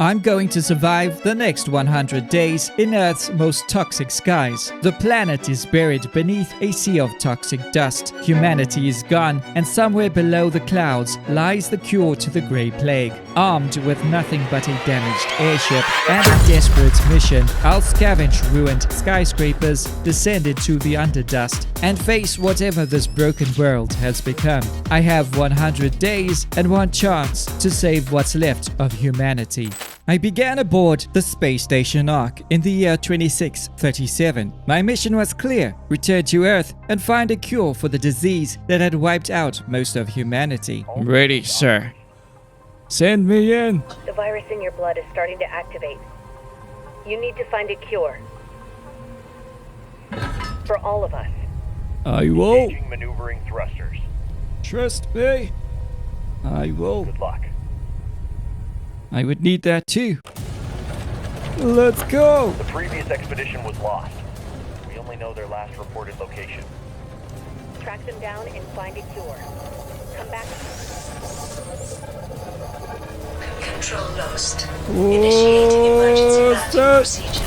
I'm going to survive the next 100 days in Earth's most toxic skies. The planet is buried beneath a sea of toxic dust. Humanity is gone, and somewhere below the clouds lies the cure to the Grey Plague. Armed with nothing but a damaged airship and a desperate mission, I'll scavenge ruined skyscrapers, descend into the underdust, and face whatever this broken world has become. I have 100 days and one chance to save what's left of humanity. I began aboard the space station Ark in the year 2637. My mission was clear: return to Earth and find a cure for the disease that had wiped out most of humanity. Ready, sir. Send me in. The virus in your blood is starting to activate. You need to find a cure. For all of us. I will. Engaging maneuvering thrusters. Trust me. I will. Good luck. I would need that too. Let's go. The previous expedition was lost. We only know their last reported location. Track them down and find a cure. Come back. Control lost. Initiating emergency landing procedure.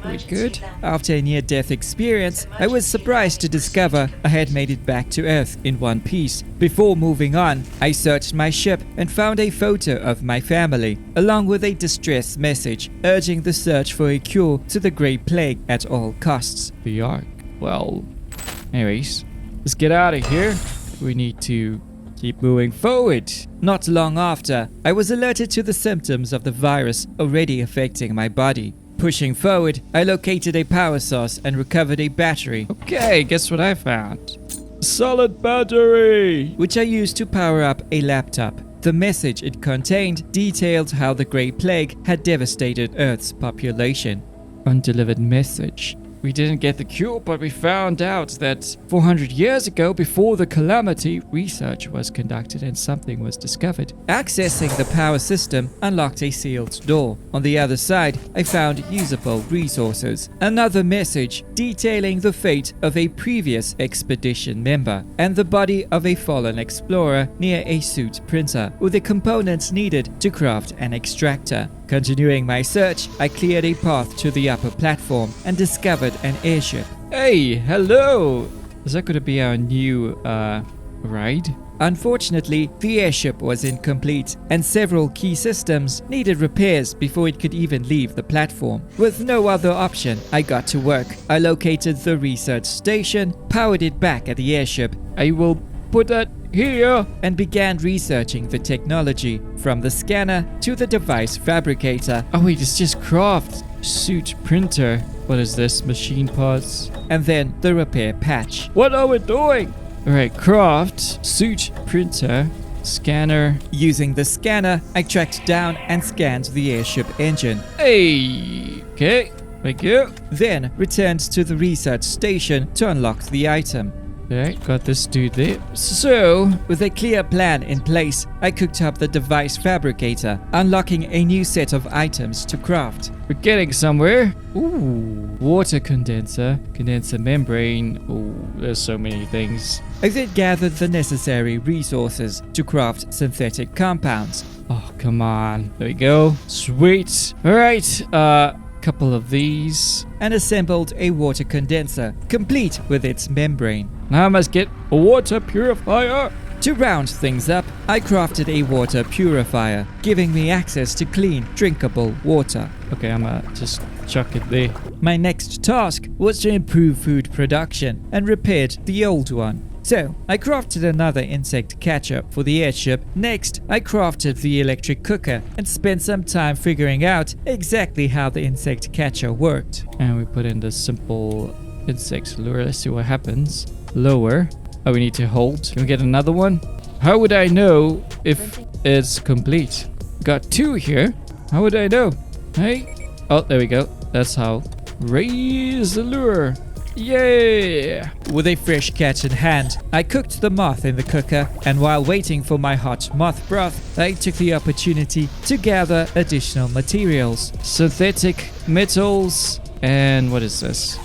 We good? After a near-death experience, I was surprised to discover I had made it back to Earth in one piece. Before moving on, I searched my ship and found a photo of my family, along with a distress message urging the search for a cure to the Grey Plague at all costs. The Ark. Well, anyways, let's get out of here. We need to keep moving forward. Not long after, I was alerted to the symptoms of the virus already affecting my body. Pushing forward, I located a power source and recovered a battery, Okay, guess what I found? Solid battery. which I used to power up a laptop. The message it contained detailed how the Grey Plague had devastated Earth's population. Undelivered message. We didn't get the cure, but we found out that 400 years ago, before the calamity, research was conducted and something was discovered. Accessing the power system unlocked a sealed door. On the other side, I found usable resources. Another message detailing the fate of a previous expedition member and the body of a fallen explorer near a suit printer with the components needed to craft an extractor. Continuing my search, I cleared a path to the upper platform and discovered an airship. Hey, hello. Is that going to be our new, ride? Unfortunately, the airship was incomplete, and several key systems needed repairs before it could even leave the platform. With no other option, I got to work. I located the research station, powered it back at the airship. I will put that here. And began researching the technology, from the scanner to the device fabricator, Oh wait, it's just craft. Suit printer. What is this? Machine parts. and then the repair patch. What are we doing? Alright, craft, suit printer, scanner. Using the scanner, I tracked down and scanned the airship engine, Hey, okay, thank you. then returned to the research station to unlock the item. Okay, got this dude there. So, With a clear plan in place, I cooked up the device fabricator, unlocking a new set of items to craft. we're getting somewhere. Ooh, water condenser, condenser membrane. Ooh, there's so many things. I then gathered the necessary resources to craft synthetic compounds. Oh, come on. There we go. Sweet. Alright, couple of these. And assembled a water condenser, complete with its membrane. Now I must get a water purifier. To round things up, I crafted a water purifier, giving me access to clean, drinkable water. Okay, I'm gonna just chuck it there. My next task was to improve food production and repaired the old one. So, I crafted another insect catcher for the airship. Next, I crafted the electric cooker and spent some time figuring out exactly how the insect catcher worked. And we put in the simple insect lure. Let's see what happens. Lower. Oh, we need to hold. Can we get another one? How would I know if it's complete? Got two here. How would I know? Hey. Oh, there we go. That's how. Raise the lure. Yeah! With a fresh catch in hand, I cooked the moth in the cooker, and while waiting for my hot moth broth, I took the opportunity to gather additional materials. Synthetic metals. And what is this?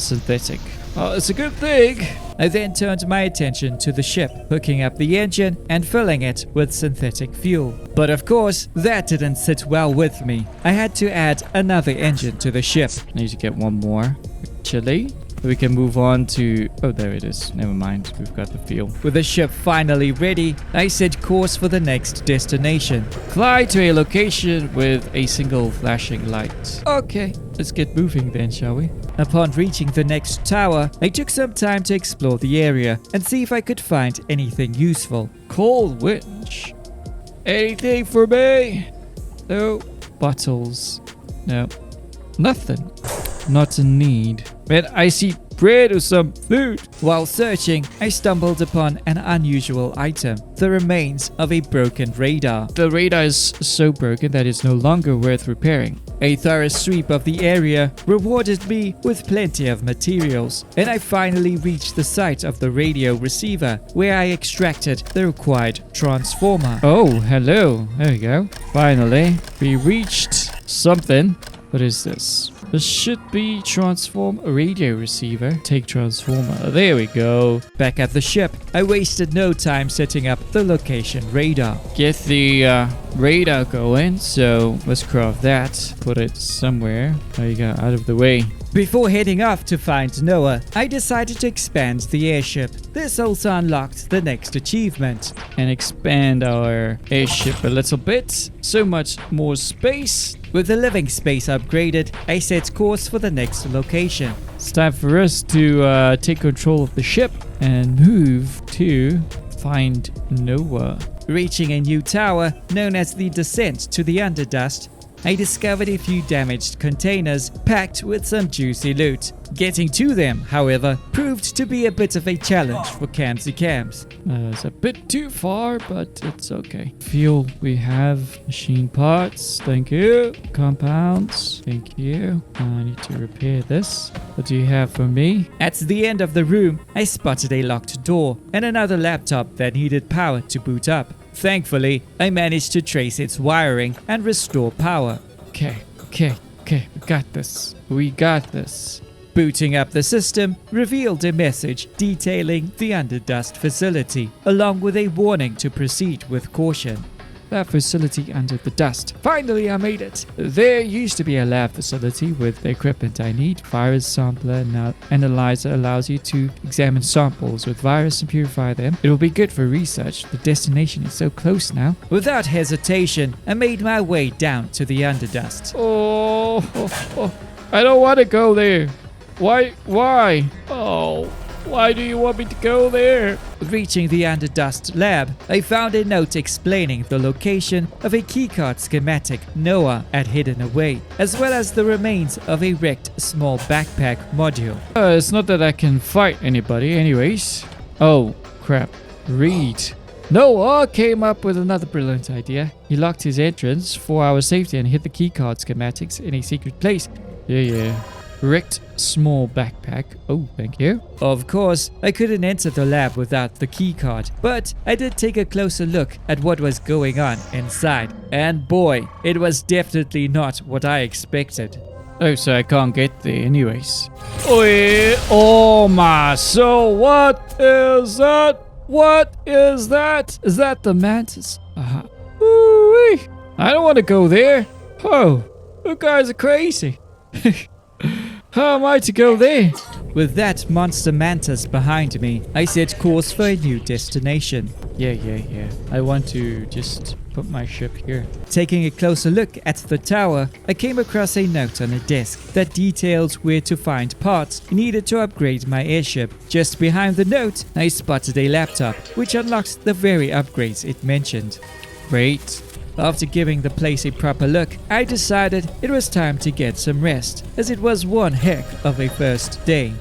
Synthetic. Oh, it's a good thing. I then turned my attention to the ship, hooking up the engine and filling it with synthetic fuel. But of course, that didn't sit well with me. I had to add another engine to the ship. I need to get one more. Actually, we can move on to... Oh, there it is. Never mind. We've got the fuel. With the ship finally ready, I set course for the next destination. Fly to a location with a single flashing light. Okay, let's get moving then, shall we? Upon reaching the next tower, I took some time to explore the area and see if I could find anything useful. Coal winch. Anything for me? No. Bottles. No. Nothing. Not in need. Man, I see bread or some food. While searching, I stumbled upon an unusual item, the remains of a broken radar. The radar is so broken that it's no longer worth repairing. A thorough sweep of the area rewarded me with plenty of materials, and I finally reached the site of the radio receiver, where I extracted the required transformer. Oh, hello. There we go. Finally, we reached something. What is this? This should be transform a radio receiver. Take transformer. There we go. Back at the ship, I wasted no time setting up the location radar. Get the radar going. So let's craft that. Put it somewhere. There you go. Out of the way. Before heading off to find Noah, I decided to expand the airship. This also unlocked the next achievement. And expand our airship a little bit. So much more space. With the living space upgraded, I set course for the next location. It's time for us to take control of the ship and move to find Noah. Reaching a new tower known as the Descent to the Underdust, I discovered a few damaged containers packed with some juicy loot. Getting to them, however, proved to be a bit of a challenge for Kamz. It's a bit too far, but it's okay. Fuel, we have machine parts. Thank you. Compounds. Thank you. I need to repair this. What do you have for me? At the end of the room, I spotted a locked door and another laptop that needed power to boot up. Thankfully, I managed to trace its wiring and restore power. Okay. We got this. We got this. Booting up the system revealed a message detailing the Underdust facility, along with a warning to proceed with caution. Lab facility under the dust. Finally, I made it. There used to be a lab facility with the equipment I need. Virus sampler analyzer allows you to examine samples with virus and purify them. It will be good for research. The destination is so close now. Without hesitation, I made my way down to the Underdust. Oh, I don't want to go there. Why? Oh, why do you want me to go there? Reaching the Underdust lab, I found a note explaining the location of a keycard schematic Noah had hidden away, as well as the remains of a wrecked small backpack module. It's not that I can fight anybody anyways. Oh, crap. Read. Noah came up with another brilliant idea. He locked his entrance for our safety and hid the keycard schematics in a secret place. Yeah. Wrecked small backpack. Oh, thank you. Of course, I couldn't enter the lab without the keycard, but I did take a closer look at what was going on inside. And boy, it was definitely not what I expected. Oh, so I can't get there anyways. Oh my, so what is that? What is that? Is that the mantis? Ooh-wee. I don't want to go there. Oh, you guys are crazy. How am I to go there? With that monster mantis behind me, I set course for a new destination. Yeah. I want to just put my ship here. Taking a closer look at the tower, I came across a note on a desk that detailed where to find parts needed to upgrade my airship. Just behind the note, I spotted a laptop, which unlocked the very upgrades it mentioned. Great. After giving the place a proper look, I decided it was time to get some rest, as it was one heck of a first day.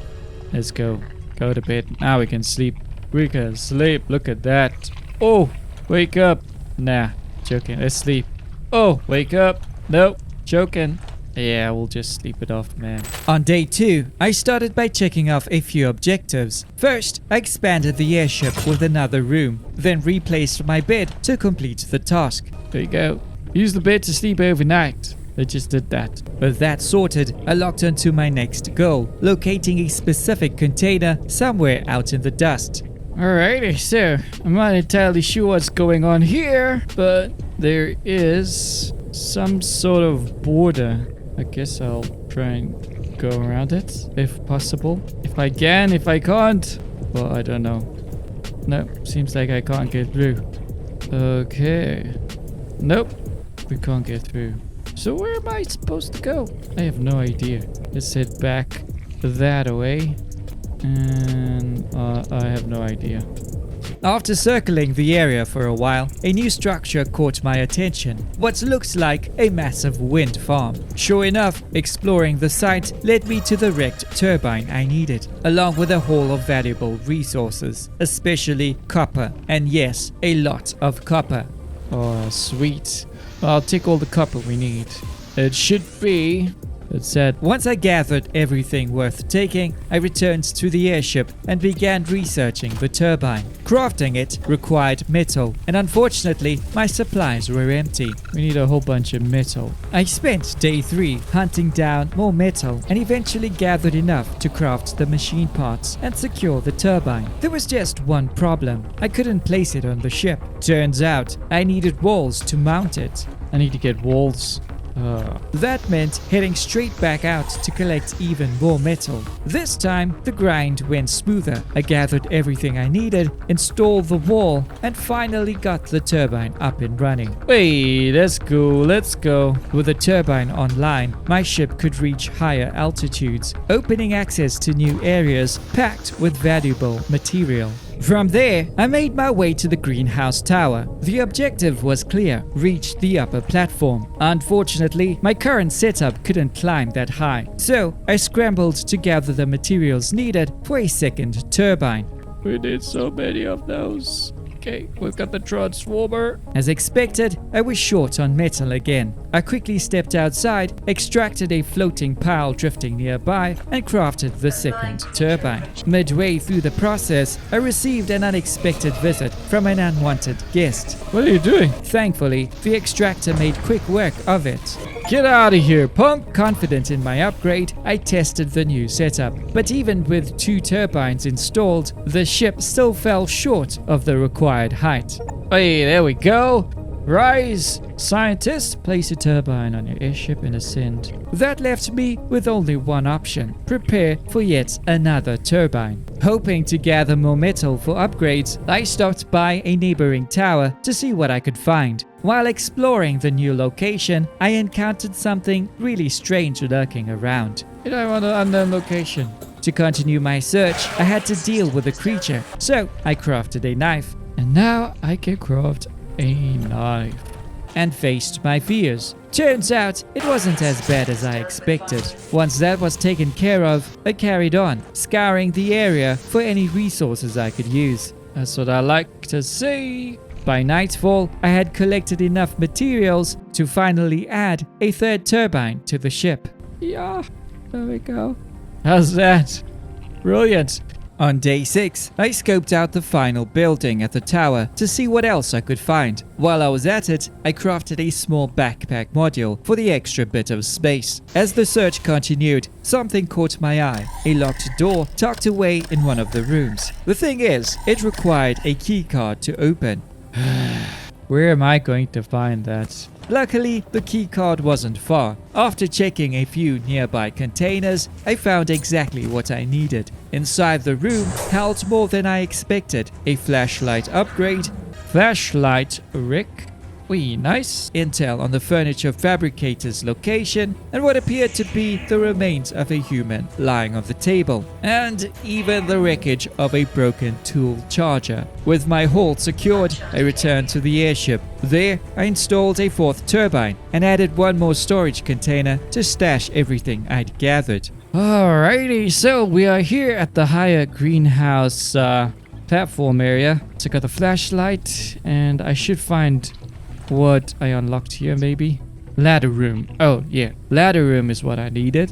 Let's go. Go to bed. Now we can sleep. We can sleep. Look at that. Oh, wake up. Nah, joking. Let's sleep. Oh, wake up. Nope, joking. Yeah, we'll just sleep it off, man. On day 2, I started by checking off a few objectives. First, I expanded the airship with another room, then replaced my bed to complete the task. There you go. Use the bed to sleep overnight. I just did that. With that sorted, I locked onto my next goal, locating a specific container somewhere out in the dust. Alrighty, so I'm not entirely sure what's going on here, but there is some sort of border. I guess I'll try and go around it if possible. If I can, if I can't, well, I don't know. No, seems like I can't get through. Okay. Nope, we can't get through. So where am I supposed to go? I have no idea. Let's head back that way. And I have no idea. After circling the area for a while, a new structure caught my attention. What looks like a massive wind farm. Sure enough, exploring the site led me to the wrecked turbine I needed, along with a haul of valuable resources, especially copper, and yes, a lot of copper. Oh, sweet. I'll take all the copper we need. It should be... It said... Once I gathered everything worth taking, I returned to the airship and began researching the turbine. Crafting it required metal, and unfortunately, my supplies were empty. We need a whole bunch of metal. I spent day 3 hunting down more metal and eventually gathered enough to craft the machine parts and secure the turbine. There was just one problem. I couldn't place it on the ship. Turns out, I needed walls to mount it. I need to get walls. That meant heading straight back out to collect even more metal. This time, the grind went smoother. I gathered everything I needed, installed the wall, and finally got the turbine up and running. Wait, let's go. With the turbine online, my ship could reach higher altitudes, opening access to new areas packed with valuable material. From there, I made my way to the greenhouse tower. The objective was clear: reach the upper platform. Unfortunately, my current setup couldn't climb that high, so I scrambled to gather the materials needed for a second turbine. We need so many of those. Okay, we've got the transformer. As expected, I was short on metal again. I quickly stepped outside, extracted a floating pile drifting nearby, and crafted the second turbine. Midway through the process, I received an unexpected visit from an unwanted guest. What are you doing? Thankfully, the extractor made quick work of it. Get out of here, punk! Confident in my upgrade, I tested the new setup. But even with 2 turbines installed, the ship still fell short of the required height. Hey, there we go. Rise! Scientist, place a turbine on your airship and ascend. That left me with only one option: prepare for yet another turbine. Hoping to gather more metal for upgrades, I stopped by a neighboring tower to see what I could find. While exploring the new location, I encountered something really strange lurking around. You don't want an unknown location. To continue my search, I had to deal with the creature, so I crafted a knife. And now I can craft a knife. And faced my fears. Turns out it wasn't as bad as I expected. Once that was taken care of, I carried on, scouring the area for any resources I could use. That's what I like to see. By nightfall, I had collected enough materials to finally add a third turbine to the ship. Yeah, there we go. How's that? Brilliant. On day 6, I scoped out the final building at the tower to see what else I could find. While I was at it, I crafted a small backpack module for the extra bit of space. As the search continued, something caught my eye: a locked door tucked away in one of the rooms. The thing is, it required a keycard to open. Where am I going to find that? Luckily, the keycard wasn't far. After checking a few nearby containers, I found exactly what I needed. Inside the room held more than I expected: a flashlight upgrade, Flashlight Rick. Wee, nice. intel on the furniture fabricator's location, and what appeared to be the remains of a human lying on the table, and even the wreckage of a broken tool charger. With my haul secured, I returned to the airship. There, I installed a 4th turbine and added one more storage container to stash everything I'd gathered. Alrighty, so we are here at the higher greenhouse platform area. So I got the flashlight, and I should find what I unlocked here, maybe. Ladder room. Oh, yeah. Ladder room is what I needed.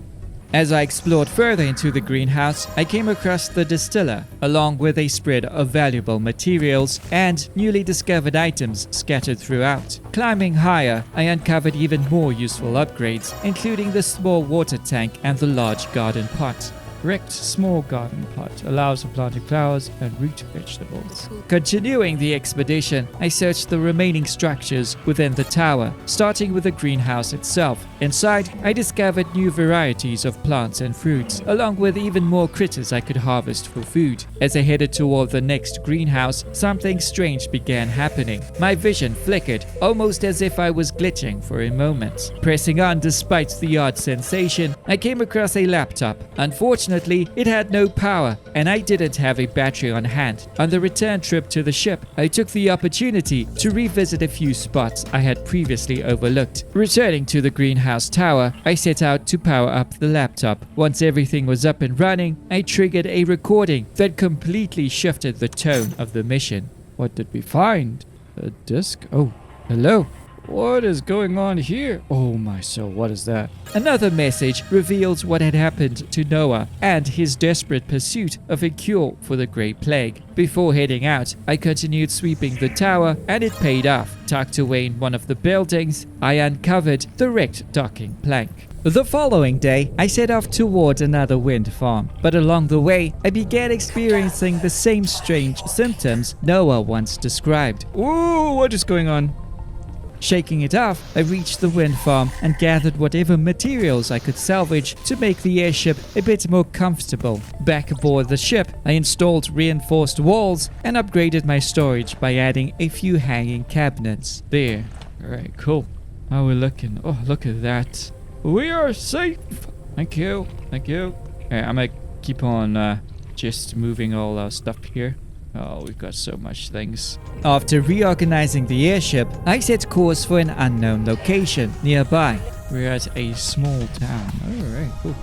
As I explored further into the greenhouse, I came across the distiller, along with a spread of valuable materials and newly discovered items scattered throughout. Climbing higher, I uncovered even more useful upgrades, including the small water tank and the large garden pot. Wrecked small garden pot allows for planting flowers and root vegetables. Continuing the expedition, I searched the remaining structures within the tower, starting with the greenhouse itself. Inside, I discovered new varieties of plants and fruits, along with even more critters I could harvest for food. As I headed toward the next greenhouse, something strange began happening. My vision flickered, almost as if I was glitching for a moment. Pressing on despite the odd sensation, I came across a laptop. Unfortunately, it had no power, and I didn't have a battery on hand. On the return trip to the ship, I took the opportunity to revisit a few spots I had previously overlooked. Returning to the greenhouse tower, I set out to power up the laptop. Once everything was up and running, I triggered a recording that completely shifted the tone of the mission. What did we find? A disc? Oh, hello. What is going on here? Oh my soul, what is that? Another message reveals what had happened to Noah and his desperate pursuit of a cure for the Great Plague. Before heading out, I continued sweeping the tower, and it paid off. Tucked away in one of the buildings, I uncovered the wrecked docking plank. The following day, I set off toward another wind farm, but along the way, I began experiencing the same strange symptoms Noah once described. Ooh, what is going on? Shaking it off, I reached the wind farm and gathered whatever materials I could salvage to make the airship a bit more comfortable. Back aboard the ship, I installed reinforced walls and upgraded my storage by adding a few hanging cabinets. There. Alright, cool. How are we looking? Oh, look at that. We are safe. Thank you. Thank you. Alright, I'm gonna keep on just moving all our stuff here. Oh, we've got so much things. After reorganizing the airship, I set course for an unknown location nearby. We're at a small town. Alright, cool.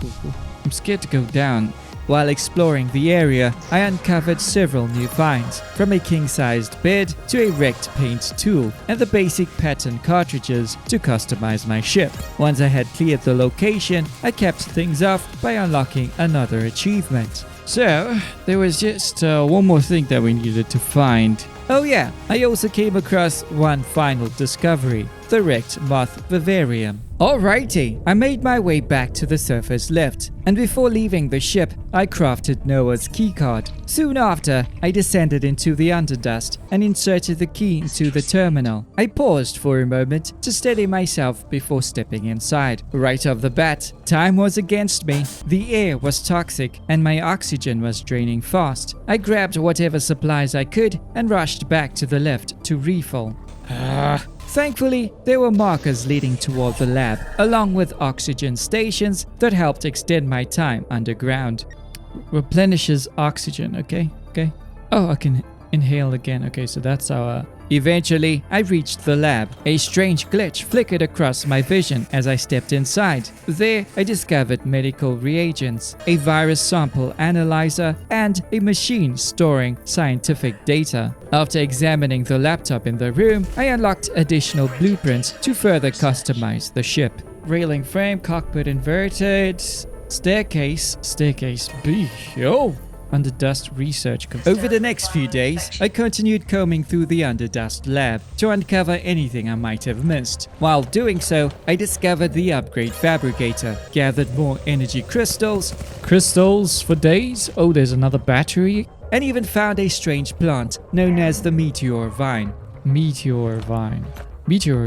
I'm scared to go down. While exploring the area, I uncovered several new finds, from a king-sized bed to a wrecked paint tool and the basic pattern cartridges to customize my ship. Once I had cleared the location, I capped things off by unlocking another achievement. So, there was just one more thing that we needed to find. Oh yeah, I also came across one final discovery, the wrecked moth vivarium. Alrighty, I made my way back to the surface lift, and before leaving the ship, I crafted Noah's keycard. Soon after, I descended into the underdust and inserted the key into the terminal. I paused for a moment to steady myself before stepping inside. Right off the bat, time was against me. The air was toxic and my oxygen was draining fast. I grabbed whatever supplies I could and rushed back to the lift to refill. Thankfully, there were markers leading toward the lab, along with oxygen stations that helped extend my time underground. Replenishes oxygen, okay? Oh, I can inhale again. Okay, so that's our... Eventually, I reached the lab. A strange glitch flickered across my vision as I stepped inside. There, I discovered medical reagents, a virus sample analyzer, and a machine storing scientific data. After examining the laptop in the room, I unlocked additional blueprints to further customize the ship. Railing frame, cockpit inverted, staircase B. Yo! Underdust research. Over the next few days, I continued combing through the Underdust lab to uncover anything I might have missed. While doing so, I discovered the upgrade fabricator, gathered more energy crystals for days. Oh, there's another battery. And even found a strange plant known as the meteor vine. Meteor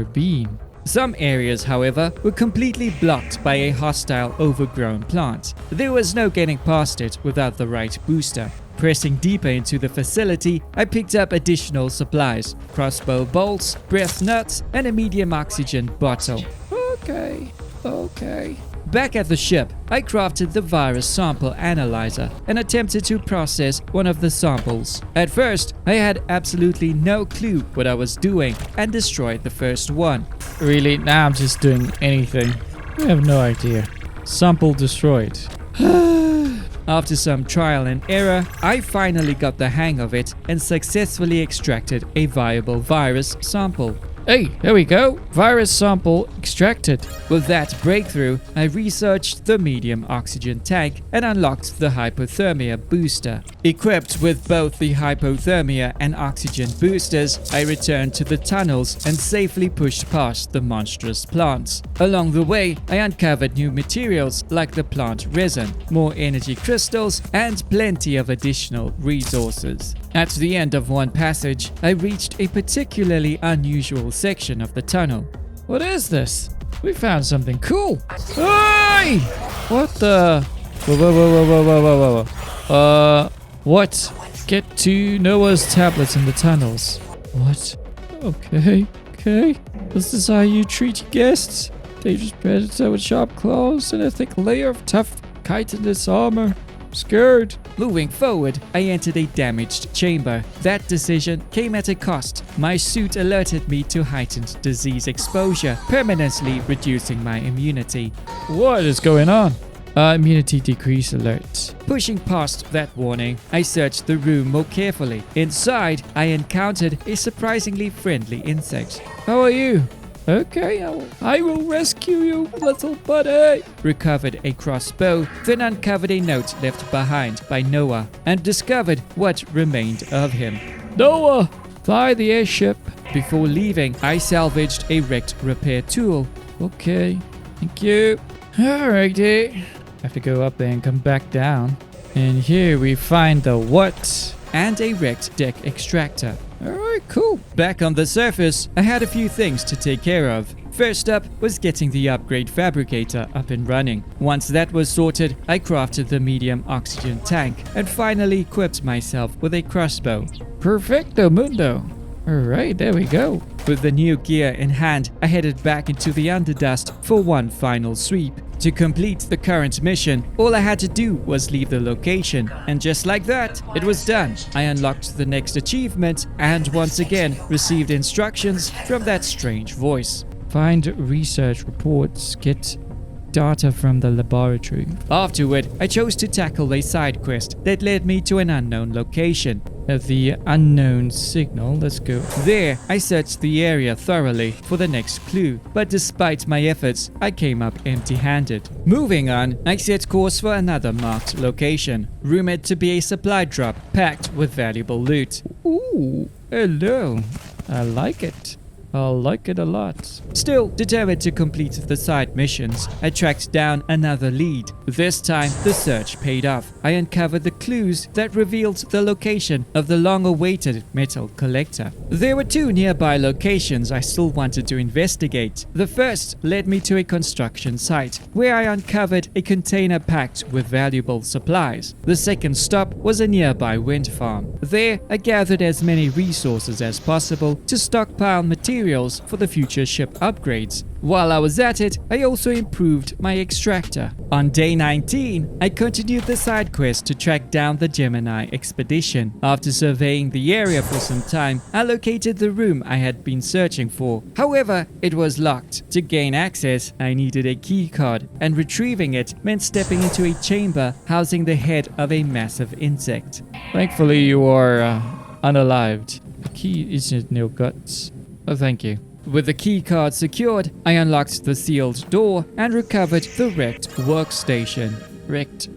bean. Some areas, however, were completely blocked by a hostile overgrown plant. There was no getting past it without the right booster. Pressing deeper into the facility, I picked up additional supplies, crossbow bolts, breath nuts, and a medium oxygen bottle. Okay. Back at the ship, I crafted the virus sample analyzer and attempted to process one of the samples. At first, I had absolutely no clue what I was doing and destroyed the first one. Really? Now I'm just doing anything. I have no idea. Sample destroyed. After some trial and error, I finally got the hang of it and successfully extracted a viable virus sample. Hey, there we go. Virus sample extracted. With that breakthrough, I researched the medium oxygen tank and unlocked the hypothermia booster. Equipped with both the hypothermia and oxygen boosters, I returned to the tunnels and safely pushed past the monstrous plants. Along the way, I uncovered new materials like the plant resin, more energy crystals, and plenty of additional resources. At the end of one passage, I reached a particularly unusual section of the tunnel. What is this? We found something cool. Hey! What the? Whoa, whoa, whoa, whoa, whoa, whoa, whoa, whoa. What? Get to Noah's tablets in the tunnels. What? Okay, okay. This is how you treat your guests? Dangerous predator with sharp claws and a thick layer of tough chitinous armor. Scared. Moving forward, I entered a damaged chamber. That decision came at a cost. My suit alerted me to heightened disease exposure, permanently reducing my immunity. What is going on? Immunity decrease alert. Pushing past that warning, I searched the room more carefully. Inside, I encountered a surprisingly friendly insect. How are you? Okay, I will rescue you, little buddy. Recovered a crossbow, then uncovered a note left behind by Noah and discovered what remained of him. Noah, fly the airship. Before leaving, I salvaged a wrecked repair tool. Okay, thank you. Alrighty. Have to go up there and come back down. And here we find the what? And a wrecked deck extractor. Alright, cool. Back on the surface, I had a few things to take care of. First up was getting the upgrade fabricator up and running. Once that was sorted, I crafted the medium oxygen tank and finally equipped myself with a crossbow. Perfecto mundo. Alright, there we go. With the new gear in hand, I headed back into the underdust for one final sweep. To complete the current mission, all I had to do was leave the location, and just like that, it was done. I unlocked the next achievement and once again received instructions from that strange voice. Find research reports, get data from the laboratory. Afterward, I chose to tackle a side quest that led me to an unknown location. At the unknown signal, let's go. There, I searched the area thoroughly for the next clue, but despite my efforts, I came up empty-handed. Moving on, I set course for another marked location, rumored to be a supply drop packed with valuable loot. Ooh, hello. I like it. I like it a lot. Still determined to complete the side missions, I tracked down another lead. This time, the search paid off. I uncovered the clues that revealed the location of the long-awaited metal collector. There were two nearby locations I still wanted to investigate. The first led me to a construction site, where I uncovered a container packed with valuable supplies. The second stop was a nearby wind farm. There, I gathered as many resources as possible to stockpile materials for the future ship upgrades. While I was at it, I also improved my extractor. On day 19, I continued the side quest to track down the Gemini expedition. After surveying the area for some time, I located the room I had been searching for. However, it was locked. To gain access, I needed a keycard, and retrieving it meant stepping into a chamber housing the head of a massive insect. Thankfully, you are unalived. The key isn't in your guts. Oh, thank you. With the keycard secured, I unlocked the sealed door and recovered the wrecked workstation. Wrecked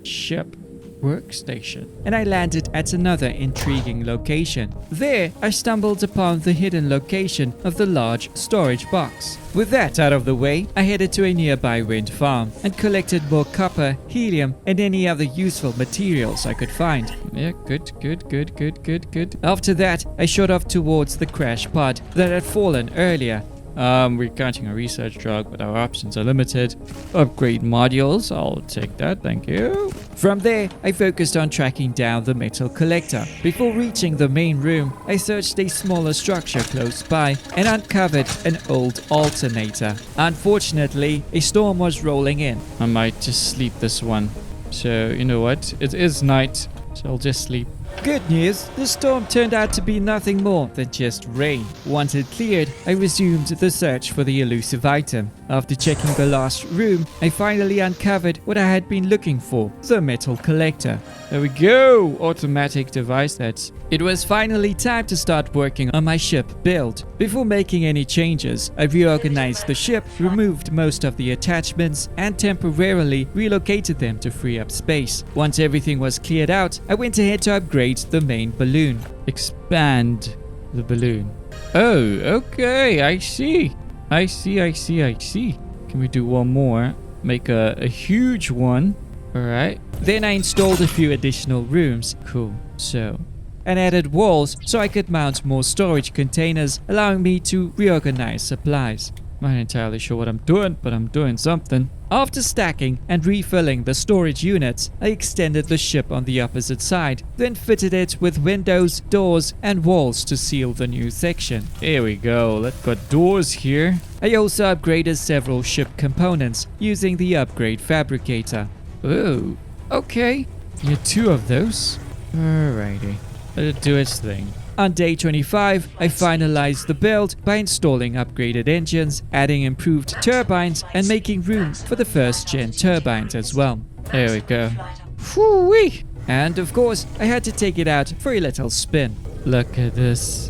ship workstation. And I landed at another intriguing location. There, I stumbled upon the hidden location of the large storage box. With that out of the way, I headed to a nearby wind farm and collected more copper, helium, and any other useful materials I could find. Yeah, good. After that, I shot off towards the crash pod that had fallen earlier. We're counting a research drug, but our options are limited. Upgrade modules, I'll take that, thank you. From there, I focused on tracking down the metal collector. Before reaching the main room, I searched a smaller structure close by and uncovered an old alternator. Unfortunately, a storm was rolling in. I might just sleep this one. So, you know what? It is night, so I'll just sleep. Good news, the storm turned out to be nothing more than just rain. Once it cleared, I resumed the search for the elusive item. After checking the last room, I finally uncovered what I had been looking for, the metal collector. There we go! Automatic device that's... It was finally time to start working on my ship build. Before making any changes, I reorganized the ship, removed most of the attachments, and temporarily relocated them to free up space. Once everything was cleared out, I went ahead to upgrade the main balloon. Expand the balloon. Oh, okay, I see. I see. Can we do one more? Make a huge one. Alright. Then I installed a few additional rooms. Cool. So... and added walls so I could mount more storage containers, allowing me to reorganize supplies. I'm not entirely sure what I'm doing, but I'm doing something. After stacking and refilling the storage units, I extended the ship on the opposite side, then fitted it with windows, doors, and walls to seal the new section. Here we go. Let's got doors here. I also upgraded several ship components using the upgrade fabricator. Oh, okay. You had 2 of those. Alrighty. Let it do its thing. On day 25, I finalized the build by installing upgraded engines, adding improved turbines, and making room for the first gen turbines as well. There we go. Whoo-wee! And of course, I had to take it out for a little spin. Look at this.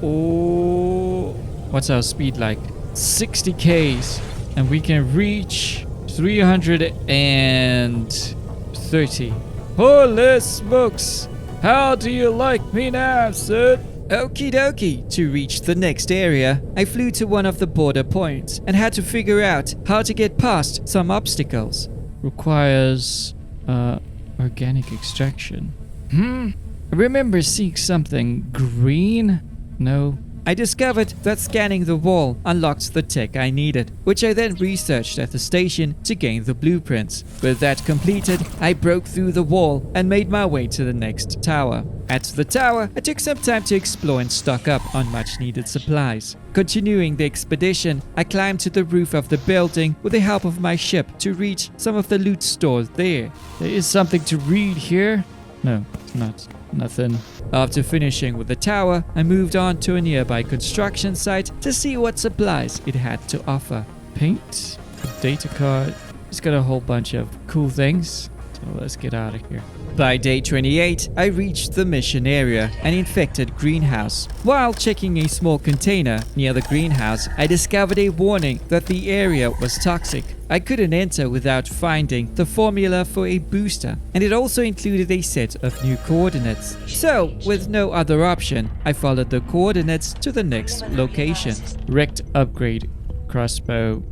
Oh, what's our speed like? 60 Ks. And we can reach 330. Holy smokes! How do you like me now, sir? Okie dokie. To reach the next area, I flew to one of the border points and had to figure out how to get past some obstacles. Requires organic extraction. I remember seeing something green. No. I discovered that scanning the wall unlocked the tech I needed, which I then researched at the station to gain the blueprints. With that completed, I broke through the wall and made my way to the next tower. At the tower, I took some time to explore and stock up on much needed supplies. Continuing the expedition, I climbed to the roof of the building with the help of my ship to reach some of the loot stores there. There is something to read here. No, it's not. Nothing. After finishing with the tower, I moved on to a nearby construction site to see what supplies it had to offer. Paint, data card. It's got a whole bunch of cool things. So let's get out of here. By day 28, I reached the mission area, an infected greenhouse. While checking a small container near the greenhouse, I discovered a warning that the area was toxic. I couldn't enter without finding the formula for a booster, and it also included a set of new coordinates. So, with no other option, I followed the coordinates to the next location. Wrecked upgrade crossbow.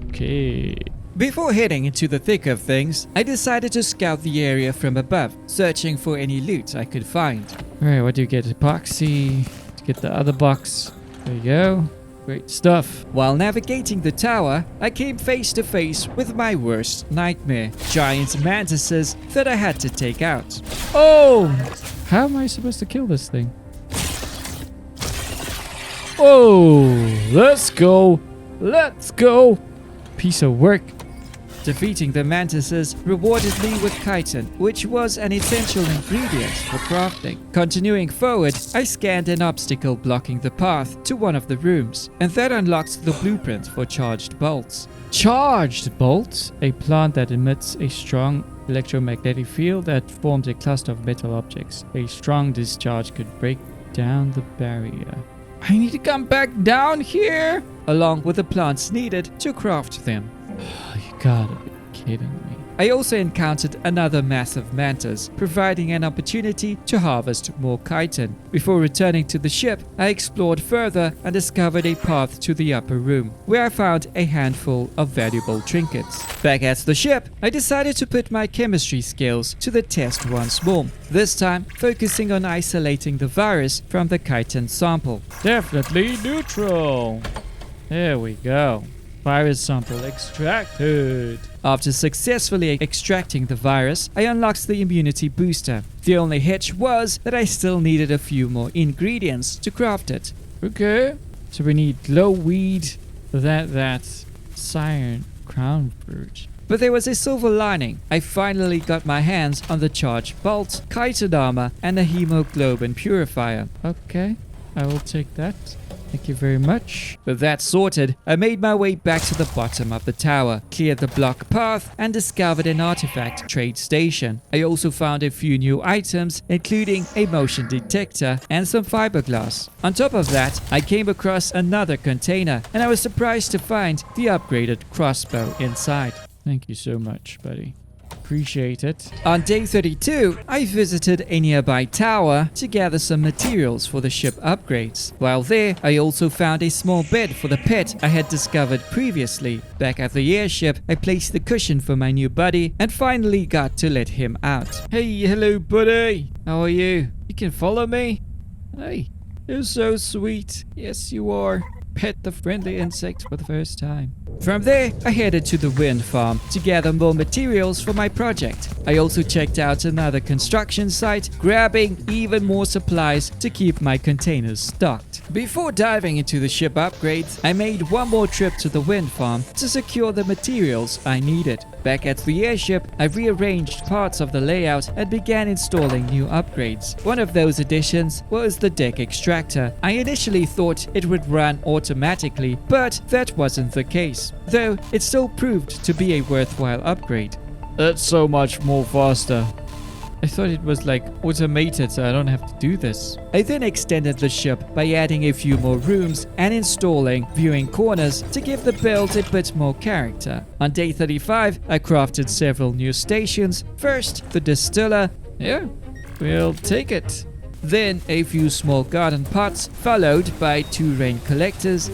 Okay. Before heading into the thick of things, I decided to scout the area from above, searching for any loot I could find. Alright, what do you get? Epoxy. Let's get the other box. There you go. Great stuff. While navigating the tower, I came face to face with my worst nightmare. Giant mantises that I had to take out. Oh! How am I supposed to kill this thing? Oh! Let's go! Let's go! Piece of work. Defeating the mantises rewarded me with chitin, which was an essential ingredient for crafting. Continuing forward, I scanned an obstacle blocking the path to one of the rooms, and that unlocked the blueprint for charged bolts. Charged bolts? A plant that emits a strong electromagnetic field that forms a cluster of metal objects. A strong discharge could break down the barrier. I need to come back down here! Along with the plants needed to craft them. You gotta be kidding me. I also encountered another massive mantis, providing an opportunity to harvest more chitin. Before returning to the ship, I explored further and discovered a path to the upper room, where I found a handful of valuable trinkets. Back at the ship, I decided to put my chemistry skills to the test once more, this time focusing on isolating the virus from the chitin sample. Definitely neutral. There we go. Virus sample extracted. After successfully extracting the virus, I unlocked the immunity booster. The only hitch was that I still needed a few more ingredients to craft it. Okay. So we need glow weed, that siren crown fruit. But there was a silver lining. I finally got my hands on the charged bolt, chitin armor, and a hemoglobin purifier. Okay, I will take that. Thank you very much. With that sorted, I made my way back to the bottom of the tower, cleared the block path, and discovered an artifact trade station. I also found a few new items, including a motion detector and some fiberglass. On top of that, I came across another container, and I was surprised to find the upgraded crossbow inside. Thank you so much, buddy. Appreciate it. On day 32, I visited a nearby tower to gather some materials for the ship upgrades. While there, I also found a small bed for the pet I had discovered previously. Back at the airship, I placed the cushion for my new buddy and finally got to let him out. Hey, hello, buddy. How are you? You can follow me? Hey, you're so sweet. Yes, you are. Pet the friendly insect for the first time. From there, I headed to the wind farm to gather more materials for my project. I also checked out another construction site, grabbing even more supplies to keep my containers stocked. Before diving into the ship upgrades, I made one more trip to the wind farm to secure the materials I needed. Back at the airship, I rearranged parts of the layout and began installing new upgrades. One of those additions was the deck extractor. I initially thought it would run automatically, but that wasn't the case, though it still proved to be a worthwhile upgrade. That's so much more faster. I thought it was like automated, so I don't have to do this. I then extended the ship by adding a few more rooms and installing viewing corners to give the build a bit more character. On day 35, I crafted several new stations. First, the distiller. Yeah, we'll take it. Then a few small garden pots, followed by 2 rain collectors.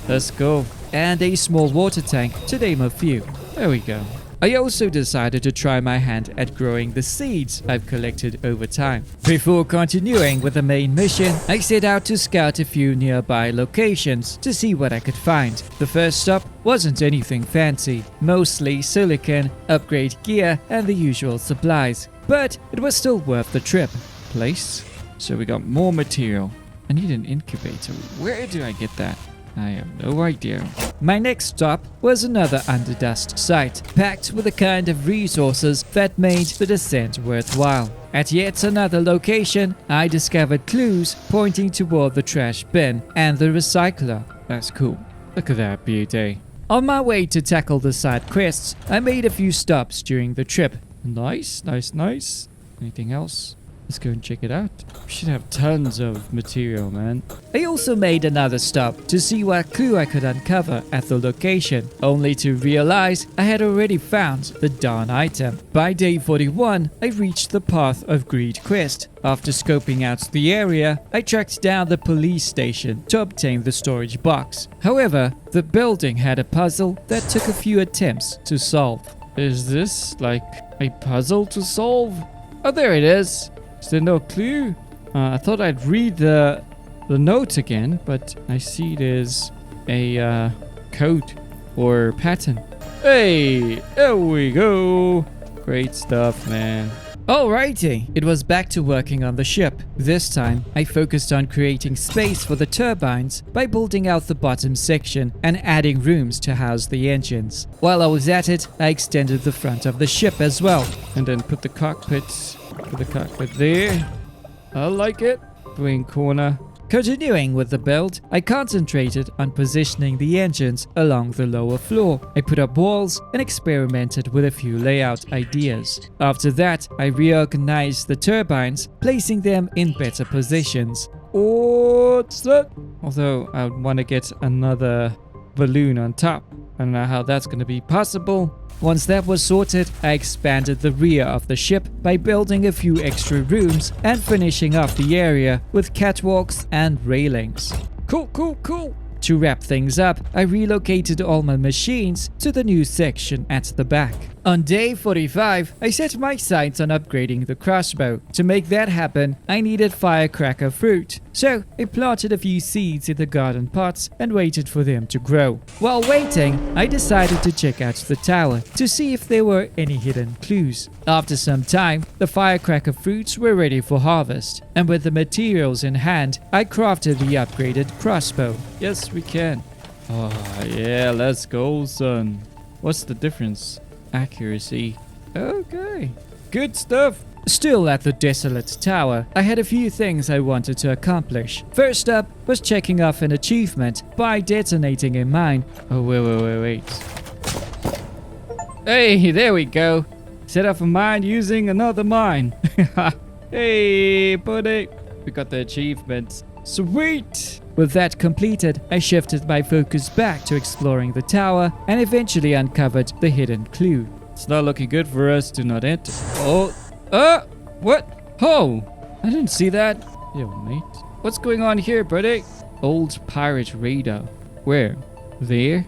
Let's go. And a small water tank, to name a few. There we go. I also decided to try my hand at growing the seeds I've collected over time. Before continuing with the main mission, I set out to scout a few nearby locations to see what I could find. The first stop wasn't anything fancy, mostly silicon, upgrade gear, and the usual supplies. But it was still worth the trip. Place. So we got more material. I need an incubator. Where do I get that? I have no idea. My next stop was another underdust site, packed with the kind of resources that made the descent worthwhile. At yet another location, I discovered clues pointing toward the trash bin and the recycler. That's cool. Look at that beauty. On my way to tackle the side quests, I made a few stops during the trip. Nice. Anything else? Let's go and check it out. We should have tons of material, man. I also made another stop to see what clue I could uncover at the location, only to realize I had already found the darn item. By day 41, I reached the Path of Greed quest. After scoping out the area, I tracked down the police station to obtain the storage box. However, the building had a puzzle that took a few attempts to solve. Is this like a puzzle to solve? Oh, there it is. Is there no clue? I thought I'd read the note again, but I see there's a code or pattern. Hey, there we go. Great stuff, man. Alrighty, it was back to working on the ship. This time, I focused on creating space for the turbines by building out the bottom section and adding rooms to house the engines. While I was at it, I extended the front of the ship as well. And then put the cockpit there. I like it. Wing corner. Continuing with the build, I concentrated on positioning the engines along the lower floor. I put up walls and experimented with a few layout ideas. After that, I reorganized the turbines, placing them in better positions. What's that? Although I would want to get another balloon on top. I don't know how that's going to be possible. Once that was sorted, I expanded the rear of the ship by building a few extra rooms and finishing off the area with catwalks and railings. Cool. To wrap things up, I relocated all my machines to the new section at the back. On day 45, I set my sights on upgrading the crossbow. To make that happen, I needed firecracker fruit. So I planted a few seeds in the garden pots and waited for them to grow. While waiting, I decided to check out the tower to see if there were any hidden clues. After some time, the firecracker fruits were ready for harvest, and with the materials in hand, I crafted the upgraded crossbow. Yes, we can. Oh, yeah, let's go, son. What's the difference? Accuracy. Okay. Good stuff. Still at the desolate tower, I had a few things I wanted to accomplish. First up was checking off an achievement by detonating a mine. Oh, wait. Hey, there we go. Set off a mine using another mine. Hey, buddy. We got the achievement. Sweet. With that completed, I shifted my focus back to exploring the tower and eventually uncovered the hidden clue. It's not looking good for us to not enter. Oh, what? Oh, I didn't see that. Yo, mate. What's going on here, buddy? Old pirate radar. Where? There?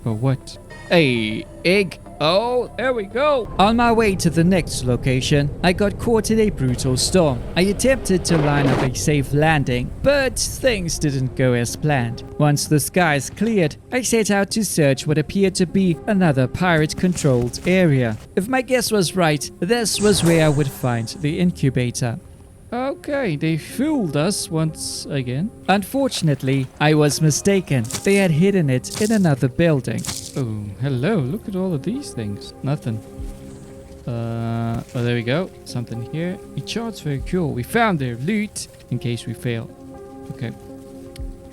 Or what? Hey, egg. Oh, there we go. On my way to the next location, I got caught in a brutal storm. I attempted to line up a safe landing, but things didn't go as planned. Once the skies cleared, I set out to search what appeared to be another pirate-controlled area. If my guess was right, this was where I would find the incubator. Okay, they fooled us once again. Unfortunately, I was mistaken. They had hidden it in another building. Oh, hello. Look at all of these things. Nothing. Oh, there we go. Something here. Recharge very cool. We found their loot in case we fail.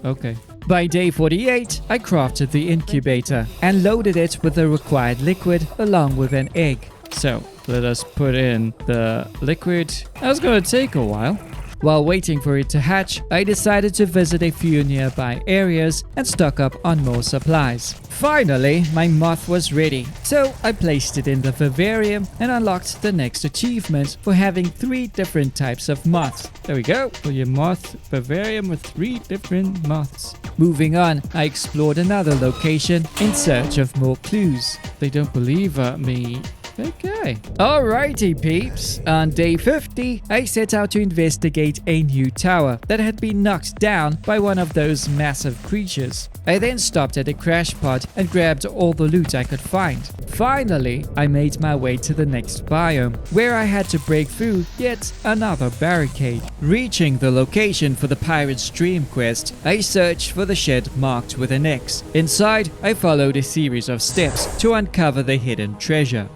Okay. By day 48, I crafted the incubator and loaded it with the required liquid along with an egg. So, let us put in the liquid. That's gonna take a while. While waiting for it to hatch, I decided to visit a few nearby areas and stock up on more supplies. Finally, my moth was ready, so I placed it in the vivarium and unlocked the next achievement for having 3 different types of moths. There we go. For your moth vivarium with 3 different moths. Moving on, I explored another location in search of more clues. They don't believe me. Okay. Alrighty peeps, on day 50, I set out to investigate a new tower that had been knocked down by one of those massive creatures. I then stopped at a crash pod and grabbed all the loot I could find. Finally, I made my way to the next biome, where I had to break through yet another barricade. Reaching the location for the pirate's dream quest, I searched for the shed marked with an X. Inside, I followed a series of steps to uncover the hidden treasure.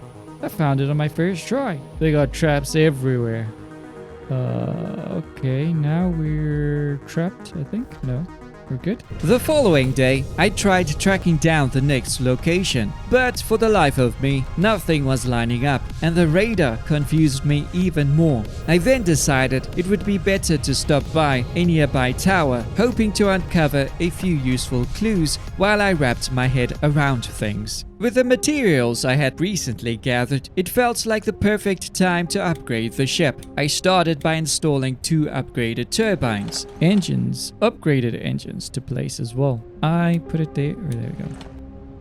I found it on my first try. They got traps everywhere. Okay, now we're trapped, I think. No, we're good. The following day, I tried tracking down the next location, but for the life of me, nothing was lining up, and the radar confused me even more. I then decided it would be better to stop by a nearby tower, hoping to uncover a few useful clues while I wrapped my head around things. With the materials I had recently gathered, it felt like the perfect time to upgrade the ship. I started by installing 2 upgraded turbines. Upgraded engines to place as well. I put it there. There we go.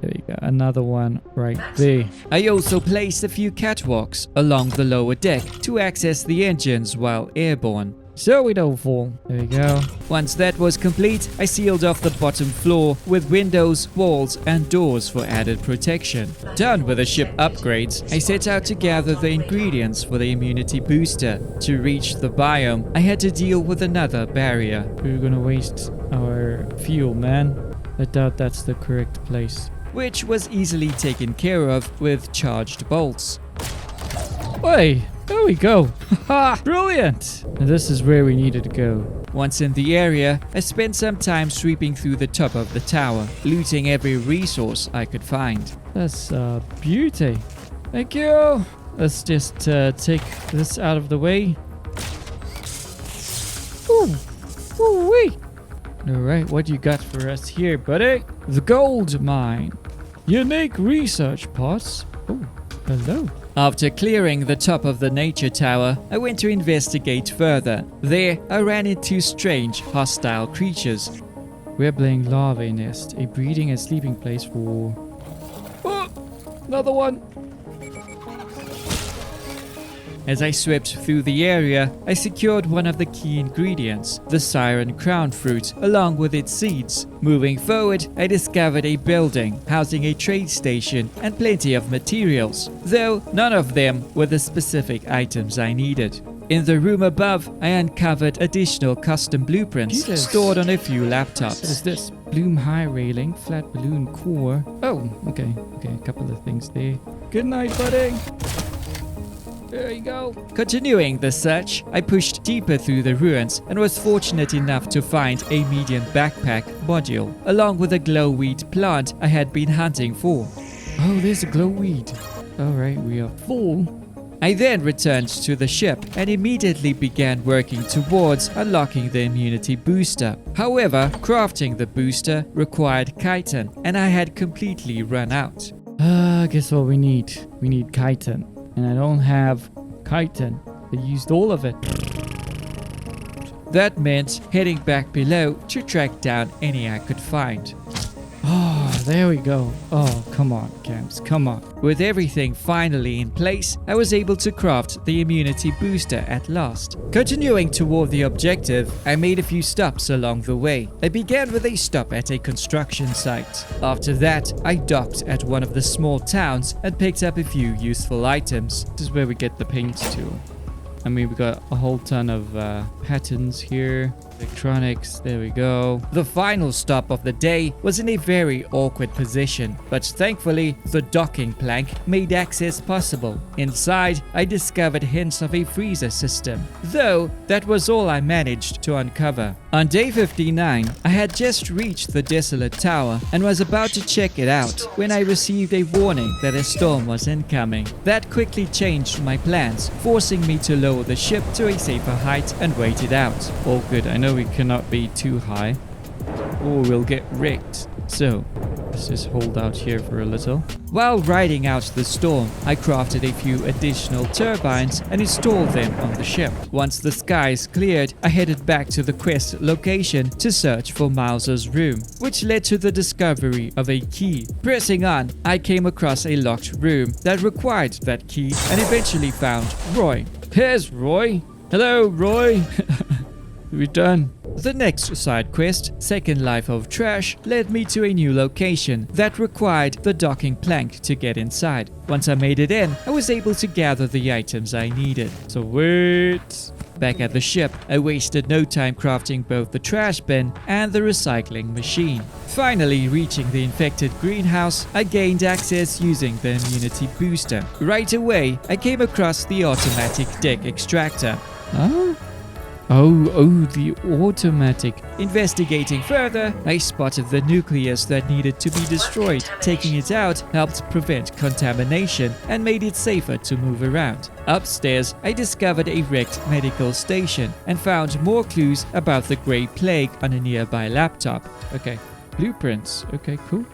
There you go. Another one right there. I also placed a few catwalks along the lower deck to access the engines while airborne. So we don't fall. There you go. Once that was complete, I sealed off the bottom floor with windows, walls, and doors for added protection. Done with the ship upgrades, I set out to gather the ingredients for the immunity booster. To reach the biome, I had to deal with another barrier. We're gonna waste our fuel, man. I doubt that's the correct place. Which was easily taken care of with charged bolts. Hey! There we go. Haha, brilliant. And this is where we needed to go. Once in the area, I spent some time sweeping through the top of the tower, looting every resource I could find. That's beauty. Thank you. Let's just take this out of the way. Ooh. Ooh-wee. Alright, what you got for us here, buddy? The gold mine. Unique research pods. Oh, hello. After clearing the top of the nature tower, I went to investigate further. There, I ran into strange, hostile creatures. Webbling larvae nest, a breeding and sleeping place for... Oh, another one. As I swept through the area, I secured one of the key ingredients, the siren crown fruit, along with its seeds. Moving forward, I discovered a building housing a trade station and plenty of materials, though none of them were the specific items I needed. In the room above, I uncovered additional custom blueprints stored on a few laptops. What is this? Bloom high railing, flat balloon core. Oh, okay. Okay, a couple of things there. Good night, buddy. There you go. Continuing the search, I pushed deeper through the ruins and was fortunate enough to find a medium backpack module, along with a glowweed plant I had been hunting for. Oh, there's a glowweed. Alright, we are full. I then returned to the ship and immediately began working towards unlocking the immunity booster. However, crafting the booster required chitin, and I had completely run out. Guess what we need? We need chitin. And I don't have chitin. I used all of it. That meant heading back below to track down any I could find. Oh, there we go. Oh, come on, Kamz, come on. With everything finally in place, I was able to craft the immunity booster at last. Continuing toward the objective, I made a few stops along the way. I began with a stop at a construction site. After that, I docked at one of the small towns and picked up a few useful items. This is where we get the paint tool. I mean, we got a whole ton of patterns here. Electronics, there we go. The final stop of the day was in a very awkward position, but thankfully, the docking plank made access possible. Inside, I discovered hints of a freezer system, though that was all I managed to uncover. On day 59, I had just reached the desolate tower and was about to check it out when I received a warning that a storm was incoming. That quickly changed my plans, forcing me to lower the ship to a safer height and wait it out. All good. I know we cannot be too high or we'll get wrecked. So let's just hold out here for a little. While riding out the storm, I crafted a few additional turbines and installed them on the ship. Once the skies cleared, I headed back to the quest location to search for Miles's room, which led to the discovery of a key. Pressing on, I came across a locked room that required that key and eventually found Roy. Here's Roy. Hello, Roy. We're done. The next side quest, Second Life of Trash, led me to a new location that required the docking plank to get inside. Once I made it in, I was able to gather the items I needed. So wait. Back at the ship, I wasted no time crafting both the trash bin and the recycling machine. Finally reaching the infected greenhouse, I gained access using the immunity booster. Right away, I came across the automatic deck extractor. Huh? Oh, the automatic. Investigating further, I spotted the nucleus that needed to be destroyed. Taking it out helped prevent contamination and made it safer to move around. Upstairs, I discovered a wrecked medical station and found more clues about the Great Plague on a nearby laptop. Okay, blueprints. Okay, cool.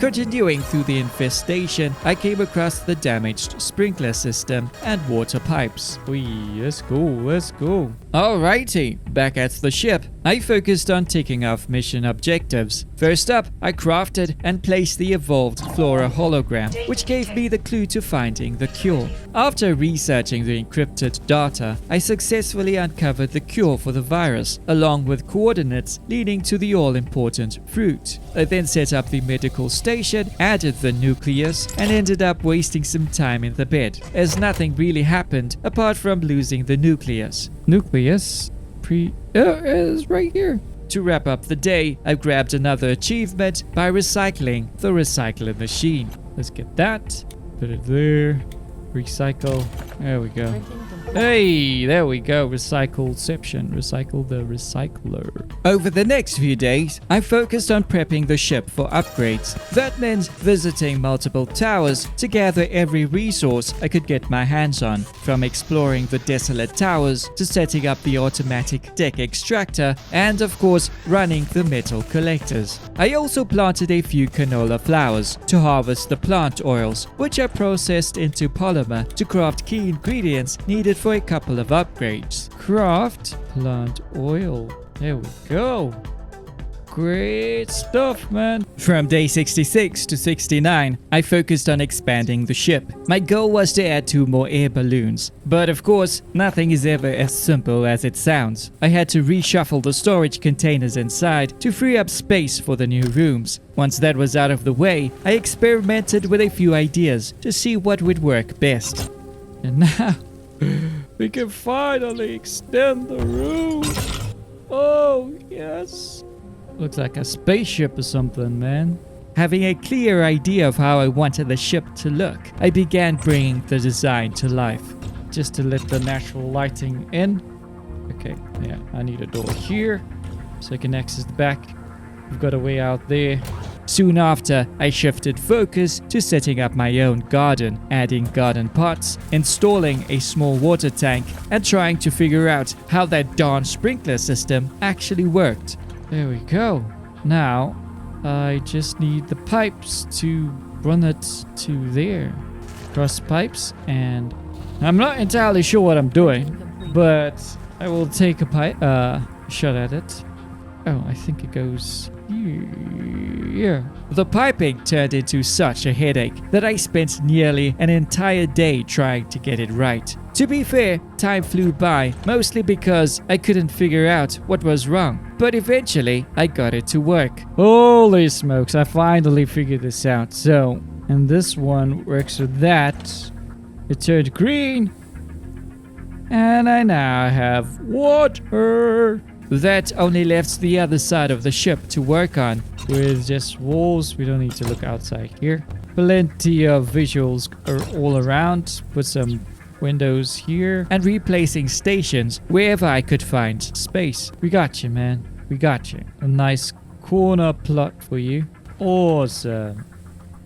Continuing through the infestation, I came across the damaged sprinkler system and water pipes. Let's go. Alrighty, back at the ship, I focused on ticking off mission objectives. First up, I crafted and placed the evolved flora hologram, which gave me the clue to finding the cure. After researching the encrypted data, I successfully uncovered the cure for the virus, along with coordinates leading to the all-important fruit. I then set up the medical station, added the nucleus, and ended up wasting some time in the bed, as nothing really happened apart from losing the nucleus. Nucleus? It's right here. To wrap up the day, I grabbed another achievement by recycling the recycler machine. Let's get that. Put it there. Recycle. There we go. Hey, there we go. Recycleception. Recycle the recycler. Over the next few days, I focused on prepping the ship for upgrades. That meant visiting multiple towers to gather every resource I could get my hands on, from exploring the desolate towers to setting up the automatic deck extractor and, of course, running the metal collectors. I also planted a few canola flowers to harvest the plant oils, which are processed into polymer to craft key ingredients needed for a couple of upgrades. Craft plant oil. There we go. Great stuff, man. From day 66 to 69, I focused on expanding the ship. My goal was to add 2 more air balloons. But of course, nothing is ever as simple as it sounds. I had to reshuffle the storage containers inside to free up space for the new rooms. Once that was out of the way, I experimented with a few ideas to see what would work best. And now, we can finally extend the room. Oh, yes. Looks like a spaceship or something, man. Having a clear idea of how I wanted the ship to look, I began bringing the design to life. Just to let the natural lighting in. Okay, yeah, I need a door here so I can access the back. We've got a way out there. Soon after, I shifted focus to setting up my own garden, adding garden pots, installing a small water tank, and trying to figure out how that darn sprinkler system actually worked. There we go. Now, I just need the pipes to run it to there. Cross pipes, and I'm not entirely sure what I'm doing, but I will take a shot at it. Oh, I think it goes here. The piping turned into such a headache that I spent nearly an entire day trying to get it right. To be fair, time flew by, mostly because I couldn't figure out what was wrong. But eventually, I got it to work. Holy smokes, I finally figured this out. So, and this one works with that. It turned green. And I now have water. That only left the other side of the ship to work on. With just walls, we don't need to look outside here. Plenty of visuals are all around. Put some windows here. And replacing stations wherever I could find space. We got you, man. We got you. A nice corner plot for you. Awesome.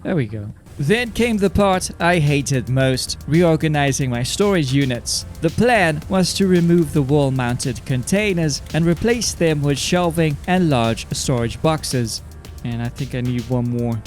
There we go. Then came the part I hated most, reorganizing my storage units. The plan was to remove the wall-mounted containers and replace them with shelving and large storage boxes. And I think I need one more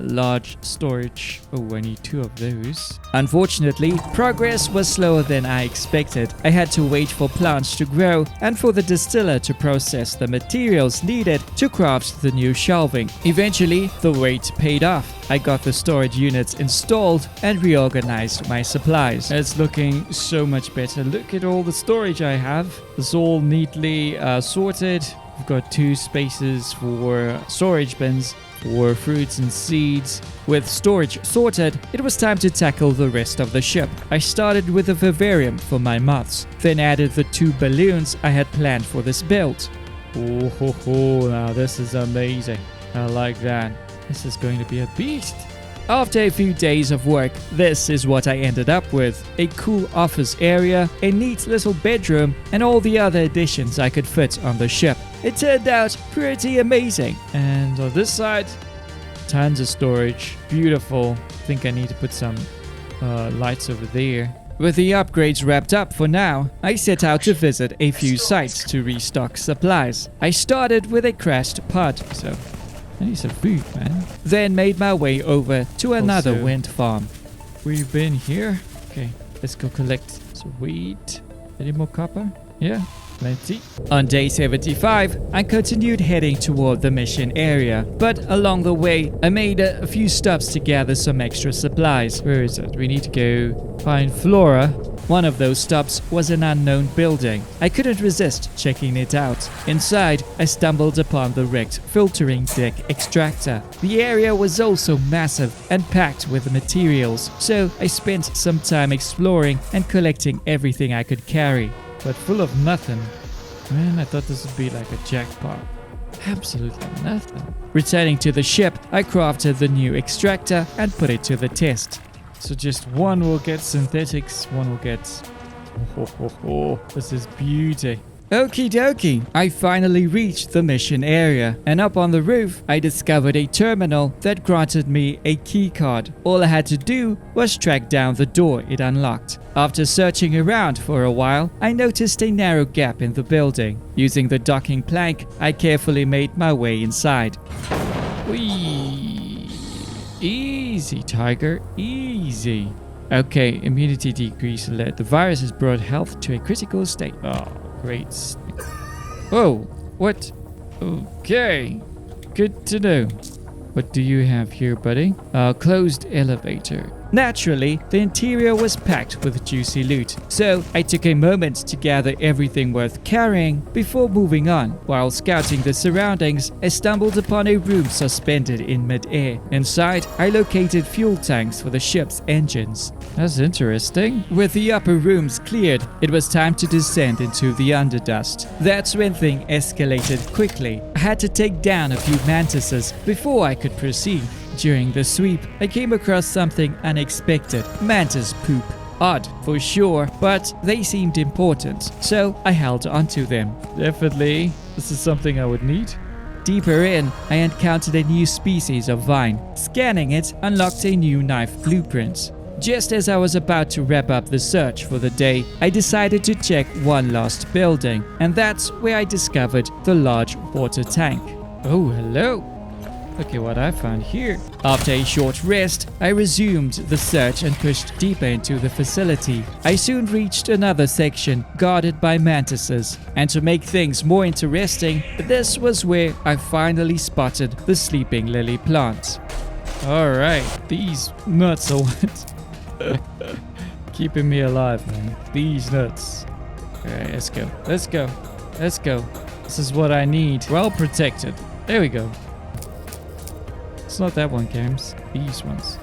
large storage. Oh, I need 2 of those. Unfortunately, progress was slower than I expected. I had to wait for plants to grow and for the distiller to process the materials needed to craft the new shelving. Eventually, the wait paid off. I got the storage units installed and reorganized my supplies. It's looking so much better. Look at all the storage I have. It's all neatly sorted. We've got 2 spaces for storage bins for fruits and seeds. With storage sorted, it was time to tackle the rest of the ship. I started with a vivarium for my moths, then added the 2 balloons I had planned for this build. Oh ho ho, now this is amazing. I like that. This is going to be a beast. After a few days of work, this is what I ended up with. A cool office area, a neat little bedroom, and all the other additions I could fit on the ship. It turned out pretty amazing. And on this side, tons of storage. Beautiful. I think I need to put some lights over there. With the upgrades wrapped up for now, I set out to visit a few sites to restock supplies. I started with a crashed pod, so I need some food, man. Then made my way over to another wind farm. We've been here. Okay, let's go collect. Sweet. Any more copper? Yeah, plenty. On day 75, I continued heading toward the mission area, but along the way, I made a few stops to gather some extra supplies. Where is it? We need to go find Flora. One of those stops was an unknown building. I couldn't resist checking it out. Inside, I stumbled upon the wrecked filtering deck extractor. The area was also massive and packed with materials, so I spent some time exploring and collecting everything I could carry. But full of nothing. Man, I thought this would be like a jackpot. Absolutely nothing. Returning to the ship, I crafted the new extractor and put it to the test. So just one will get synthetics, one will get... this is beauty. Okie dokie, I finally reached the mission area, and up on the roof, I discovered a terminal that granted me a keycard. All I had to do was track down the door it unlocked. After searching around for a while, I noticed a narrow gap in the building. Using the docking plank, I carefully made my way inside. Whee! Easy, tiger, easy. Okay, immunity decrease alert. The virus has brought health to a critical state. Oh. Great. Whoa, what? Okay, good to know. What do you have here, buddy? Closed elevator. Naturally, the interior was packed with juicy loot, so I took a moment to gather everything worth carrying before moving on. While scouting the surroundings, I stumbled upon a room suspended in mid-air. Inside, I located fuel tanks for the ship's engines. That's interesting. With the upper rooms cleared, it was time to descend into the underdust. That's when things escalated quickly. I had to take down a few mantises before I could proceed. During the sweep, I came across something unexpected. Mantis poop. Odd, for sure, but they seemed important, so I held onto them. Definitely. This is something I would need. Deeper in, I encountered a new species of vine. Scanning it unlocked a new knife blueprint. Just as I was about to wrap up the search for the day, I decided to check one last building, and that's where I discovered the large water tank. Oh, hello. Look at what I found here. After a short rest, I resumed the search and pushed deeper into the facility. I soon reached another section guarded by mantises, and to make things more interesting, this was where I finally spotted the sleeping lily plant. Alright, these nuts are what? Keeping me alive, man. These nuts. Alright, let's go. Let's go. Let's go. This is what I need. Well protected. There we go. It's not that one, Kamz. These ones.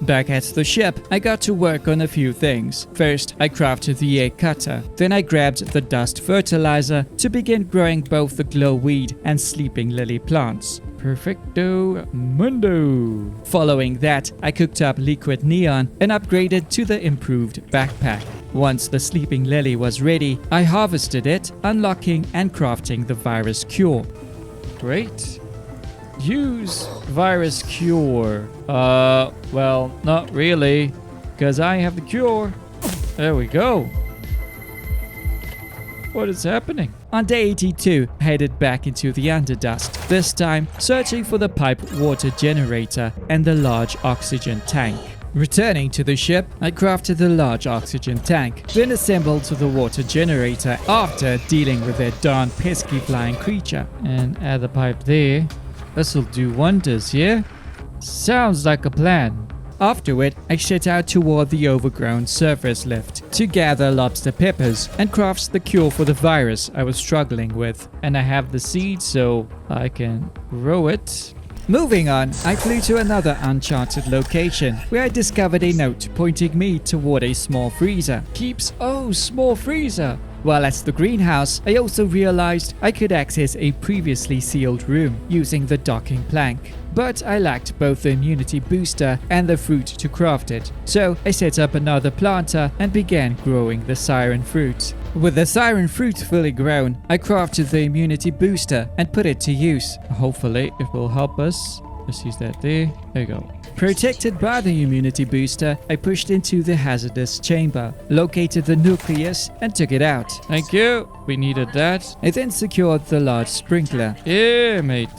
Back at the ship, I got to work on a few things. First, I crafted the air cutter. Then I grabbed the dust fertilizer to begin growing both the glowweed and sleeping lily plants. Perfecto mundo. Following that, I cooked up liquid neon and upgraded to the improved backpack. Once the sleeping lily was ready, I harvested it, unlocking and crafting the virus cure. Great. Use virus cure. Well, not really, because I have the cure. There we go. What is happening? On day 82, I headed back into the underdust, this time searching for the pipe water generator and the large oxygen tank. Returning to the ship, I crafted the large oxygen tank, then assembled the water generator after dealing with that darn pesky flying creature. And add the pipe there. This'll do wonders, yeah? Sounds like a plan. Afterward, I set out toward the overgrown surface lift to gather lobster peppers and craft the cure for the virus I was struggling with. And I have the seed, so I can grow it. Moving on, I flew to another uncharted location where I discovered a note pointing me toward a small freezer. Oh, small freezer. While at the greenhouse, I also realized I could access a previously sealed room using the docking plank. But I lacked both the immunity booster and the fruit to craft it, so I set up another planter and began growing the siren fruit. With the siren fruit fully grown, I crafted the immunity booster and put it to use. Hopefully it will help us. Let's use that there. There you go. Protected by the immunity booster, I pushed into the hazardous chamber, located the nucleus, and took it out. Thank you. We needed that. I then secured the large sprinkler. Yeah, mate.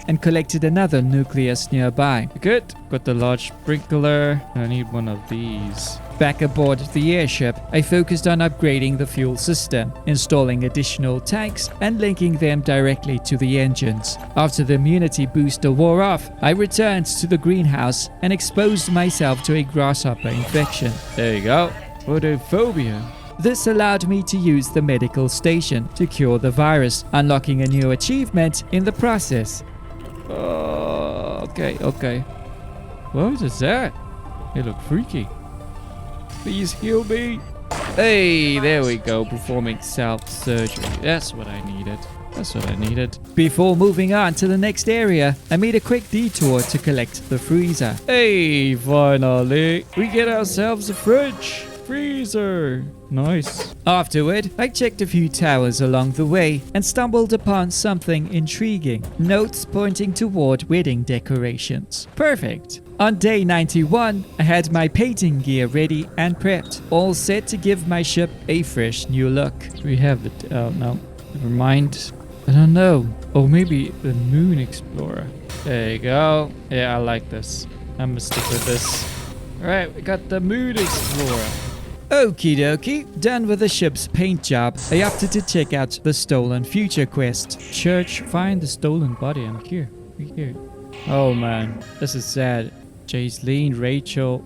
And collected another nucleus nearby. Good. Got the large sprinkler. I need one of these. Back aboard the airship, I focused on upgrading the fuel system, installing additional tanks and linking them directly to the engines. After the immunity booster wore off, I returned to the greenhouse and exposed myself to a grasshopper infection. There you go. Photophobia. This allowed me to use the medical station to cure the virus, unlocking a new achievement in the process. Okay. What is that? They look freaky. Please heal me. Hey, there we go. Performing self-surgery. That's what I needed. Before moving on to the next area, I made a quick detour to collect the freezer. Hey, finally. We get ourselves a fridge. Freezer. Nice. Afterward, I checked a few towers along the way and stumbled upon something intriguing. Notes pointing toward wedding decorations. Perfect. On day 91, I had my painting gear ready and prepped, all set to give my ship a fresh new look. We have it. Oh, no. Never mind. I don't know. Oh, maybe the Moon Explorer. There you go. Yeah, I like this. I'm gonna stick with this. Alright, we got the Moon Explorer. Okie dokie, done with the ship's paint job, I opted to check out the Stolen Future quest. Church, find the stolen body. I'm here. We're here. Oh man, this is sad. Jaislene, Rachel.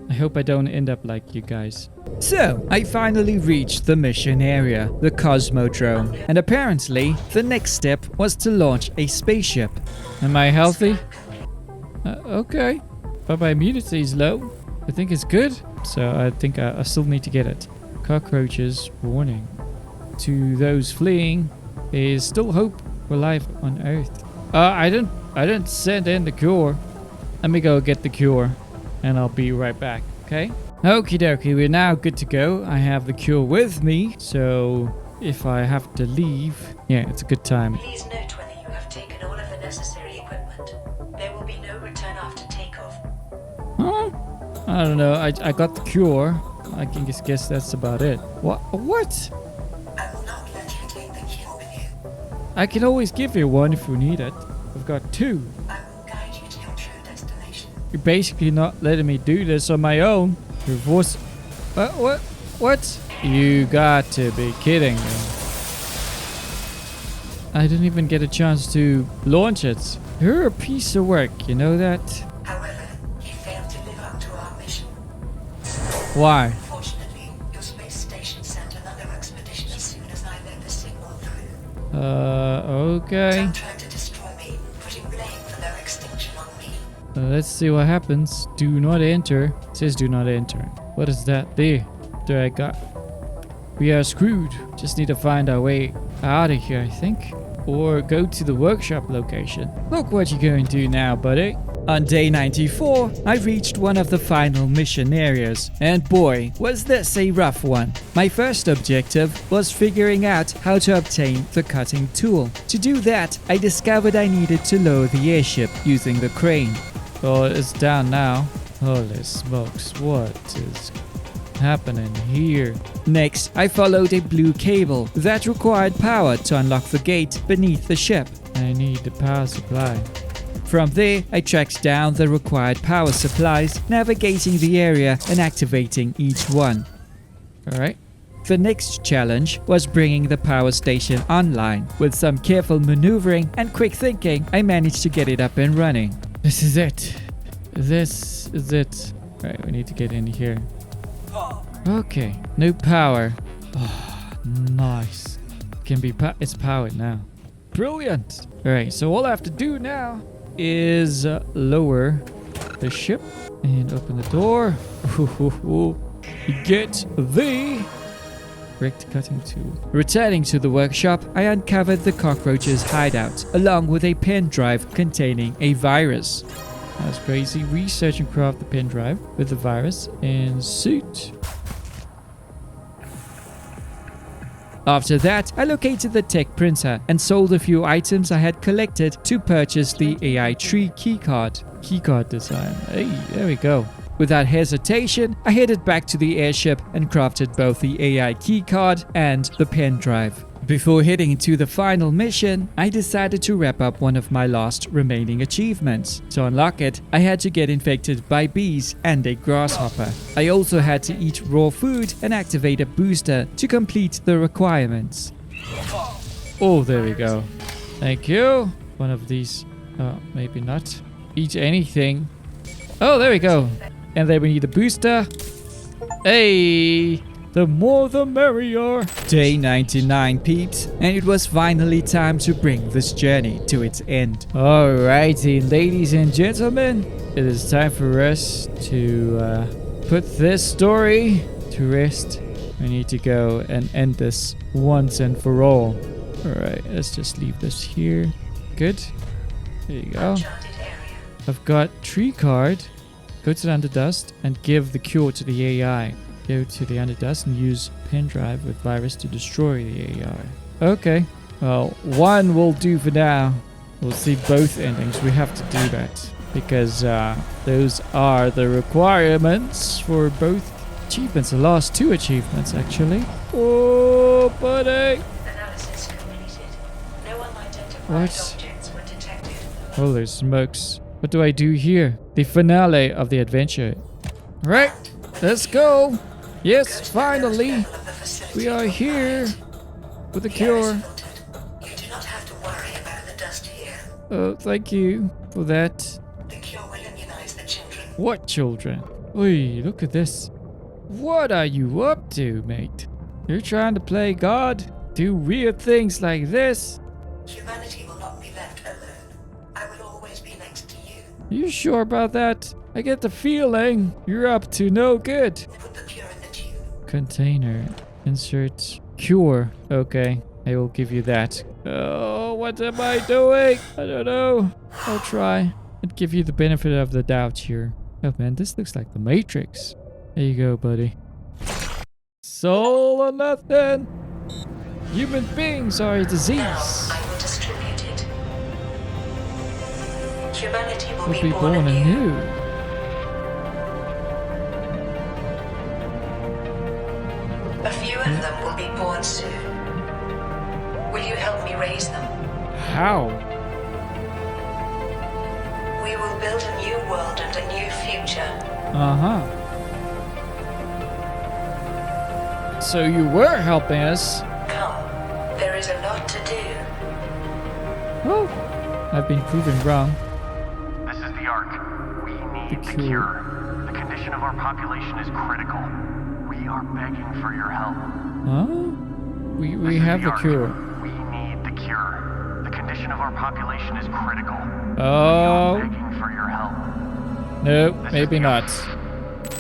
I hope I don't end up like you guys. So, I finally reached the mission area, the Cosmodrome, and apparently, the next step was to launch a spaceship. Am I healthy? Okay. But my immunity is low. I think it's good. So I think I still need to get it. Cockroaches, warning. To those fleeing, there is still hope for life on Earth. I didn't send in the cure. Let me go get the cure. And I'll be right back, okay? Okie dokie, we're now good to go. I have the cure with me. So if I have to leave, yeah, it's a good time. Please note whether you have taken all of the necessary equipment. There will be no return after takeoff. Huh? I don't know. I got the cure. I can just guess that's about it. What? I will not let you take the cure with you. I can always give you one if you need it. I've got 2. I will guide you to your true destination. You're basically not letting me do this on my own. Your voice... What? You got to be kidding me. I didn't even get a chance to launch it. You're a piece of work, you know that? However, you failed to live up to our mission. Why? Unfortunately, your space station sent another expedition as soon as I let the signal through. Okay. Some tried to destroy me, putting blame for their extinction on me. Let's see what happens. Do not enter. It says do not enter. What is that there? There I got. We are screwed. Just need to find our way out of here, I think. Or go to the workshop location. Look what you're going to do now, buddy. On day 94, I reached one of the final mission areas, and boy, was this a rough one. My first objective was figuring out how to obtain the cutting tool. To do that, I discovered I needed to lower the airship using the crane. Oh, it's down now. Holy smokes, what is happening here? Next, I followed a blue cable that required power to unlock the gate beneath the ship. I need the power supply. From there, I tracked down the required power supplies, navigating the area and activating each one. Alright. The next challenge was bringing the power station online. With some careful maneuvering and quick thinking, I managed to get it up and running. This is it. This is it. Right, we need to get in here. Okay, no power. Oh, nice. It's powered now. Brilliant. Alright, so all I have to do now is lower the ship and open the door. Get the rigged cutting tool. Returning to the workshop, I uncovered the cockroach's hideout, along with a pen drive containing a virus. That's crazy. Research and craft the pen drive with the virus and suit. After that, I located the tech printer and sold a few items I had collected to purchase the AI tree keycard. Keycard design. Hey, there we go. Without hesitation, I headed back to the airship and crafted both the AI keycard and the pen drive. Before heading to the final mission, I decided to wrap up one of my last remaining achievements. To unlock it, I had to get infected by bees and a grasshopper. I also had to eat raw food and activate a booster to complete the requirements. Oh, there we go. Thank you. One of these. Maybe not. Eat anything. Oh, there we go. And then we need a booster. Hey! The more the merrier. Day 99 peeps, and it was finally time to bring this journey to its end. Alrighty, ladies and gentlemen, it is time for us to put this story to rest. We need to go and end this once and for all. Alright, let's just leave this here. Good. There you go. I've got tree card. Go to the underdust and give the cure to the AI. Go to the underdust and use pen drive with virus to destroy the AI. Okay. Well, one will do for now. We'll see both endings. We have to do that because those are the requirements for both achievements. The last 2 achievements, actually. Oh, buddy. Analysis completed. No unidentified What? objects were detected. Holy smokes. What do I do here? The finale of the adventure. Right. Let's go. Yes, finally. We are here with the cure. You do not have to worry about the dust here. Oh, thank you for that. The cure will immunize What children? Oi, look at this. What are you up to, mate? You're trying to play God? Do weird things like this? Humanity will not be left alone. I will always be next to you. You sure about that? I get the feeling you're up to no good. Put the cure in the tube. Container. Insert cure. Okay, I will give you that. Oh, what am I doing? I don't know. I'll try and give you the benefit of the doubt here. Oh man, this looks like the Matrix. There you go, buddy. Soul or nothing. Human beings are a disease. Now I will distribute it. Humanity will Will be born anew. anew. A few of them will be born soon. Will you help me raise them? How? We will build a new world and a new future. Uh-huh. So you were helping us. Come, there is a lot to do. Oh, I've been proven wrong. This is the Ark. We need The the cure. cure. The condition of our population is critical. We are begging for your help. Huh? We This is have the Ark. cure. We need the cure. The condition of our population is critical. We Oh, are begging for your help. no, This is maybe the not. Ark.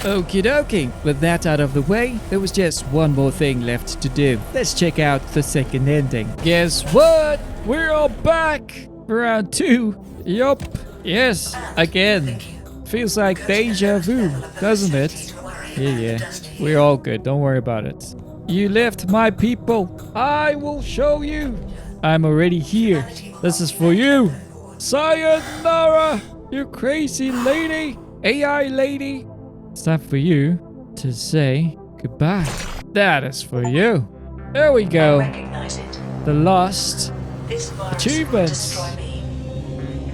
Okie dokie. With that out of the way, there was just one more thing left to do. Let's check out the second ending. Guess what? We're all back. Round 2. Yup. Yes, again. Feels like deja vu, doesn't it? Yeah. We're all good. Don't worry about it. You left my people. I will show you. I'm already here. This is for you. Sayonara, you crazy lady. AI lady. It's time for you to say goodbye. That is for you. There we I go. recognize it. The lost. This virus Achievements. will destroy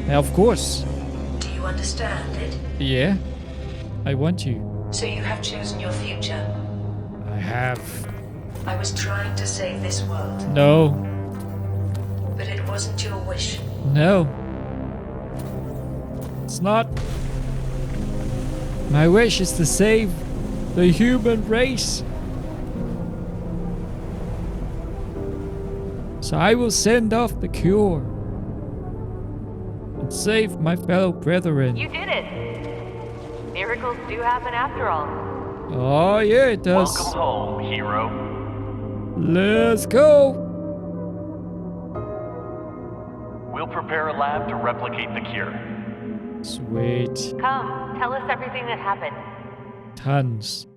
me. Of course. Do you understand it? Yeah. I want you. So you have chosen your future. I have. I was trying to save this world, No. but it wasn't your wish. No. It's not. My wish is to save the human race. So I will send off the cure and save my fellow brethren. You did it! Miracles do happen after all. Oh yeah, it does. Welcome home, hero. Let's go. We'll prepare a lab to replicate the cure. Sweet. Come, tell us everything that happened. Tons.